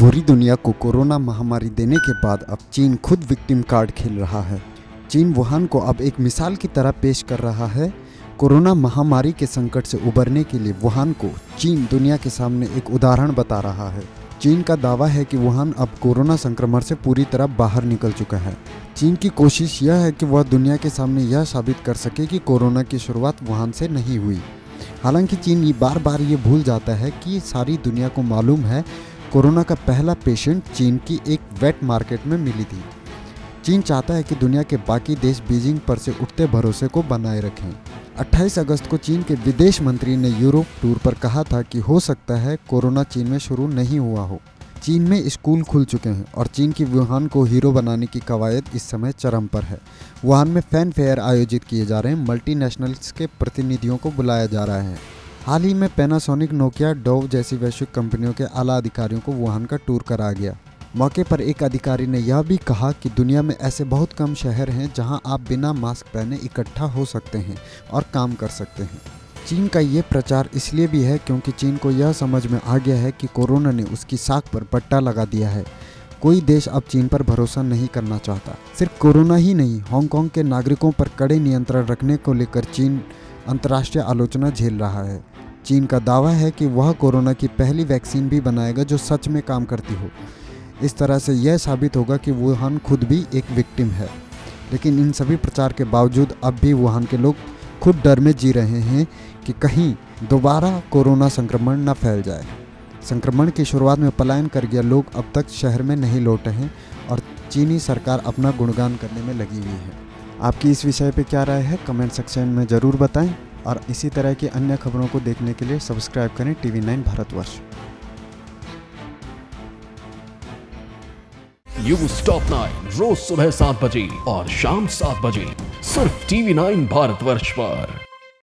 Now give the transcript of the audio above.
पूरी दुनिया को कोरोना महामारी देने के बाद अब चीन खुद विक्टिम कार्ड खेल रहा है। चीन वुहान को अब एक मिसाल की तरह पेश कर रहा है। कोरोना महामारी के संकट से उबरने के लिए वुहान को चीन दुनिया के सामने एक उदाहरण बता रहा है। चीन का दावा है कि वुहान अब कोरोना संक्रमण से पूरी तरह बाहर निकल चुका है। चीन की कोशिश यह है कि वह दुनिया के सामने यह साबित कर सके कि कोरोना की शुरुआत वुहान से नहीं हुई। हालांकि चीन बार बार ये भूल जाता है कि सारी दुनिया को मालूम है कोरोना का पहला पेशेंट चीन की एक वेट मार्केट में मिली थी। चीन चाहता है कि दुनिया के बाकी देश बीजिंग पर से उठते भरोसे को बनाए रखें। 28 अगस्त को चीन के विदेश मंत्री ने यूरोप टूर पर कहा था कि हो सकता है कोरोना चीन में शुरू नहीं हुआ हो। चीन में स्कूल खुल चुके हैं और चीन की वुहान को हीरो बनाने की कवायद इस समय चरम पर है। वुहान में फैन फेयर आयोजित किए जा रहे हैं, मल्टीनेशनल्स के प्रतिनिधियों को बुलाया जा रहा है। हाल ही में पैनासोनिक, नोकिया, डोव जैसी वैश्विक कंपनियों के आला अधिकारियों को वुहान का टूर कराया गया। मौके पर एक अधिकारी ने यह भी कहा कि दुनिया में ऐसे बहुत कम शहर हैं जहां आप बिना मास्क पहने इकट्ठा हो सकते हैं और काम कर सकते हैं। चीन का ये प्रचार इसलिए भी है क्योंकि चीन को यह समझ में आ गया है कि कोरोना ने उसकी साख पर पट्टा लगा दिया है। कोई देश अब चीन पर भरोसा नहीं करना चाहता। सिर्फ कोरोना ही नहीं, हांगकांग के नागरिकों पर कड़े नियंत्रण रखने को लेकर चीन अंतर्राष्ट्रीय आलोचना झेल रहा है। चीन का दावा है कि वह कोरोना की पहली वैक्सीन भी बनाएगा जो सच में काम करती हो। इस तरह से यह साबित होगा कि वुहान खुद भी एक विक्टिम है। लेकिन इन सभी प्रचार के बावजूद अब भी वुहान के लोग खुद डर में जी रहे हैं कि कहीं दोबारा कोरोना संक्रमण न फैल जाए। संक्रमण की शुरुआत में पलायन कर गए लोग अब तक शहर में नहीं लौटे हैं और चीनी सरकार अपना गुणगान करने में लगी हुई है। आपकी इस विषय पे क्या राय है, कमेंट सेक्शन में ज़रूर बताएं और इसी तरह की अन्य खबरों को देखने के लिए सब्सक्राइब करें TV9 भारतवर्ष। न्यूज़ टॉप 9 रोज सुबह 7 बजे और शाम 7 बजे सिर्फ TV9 भारतवर्ष पर।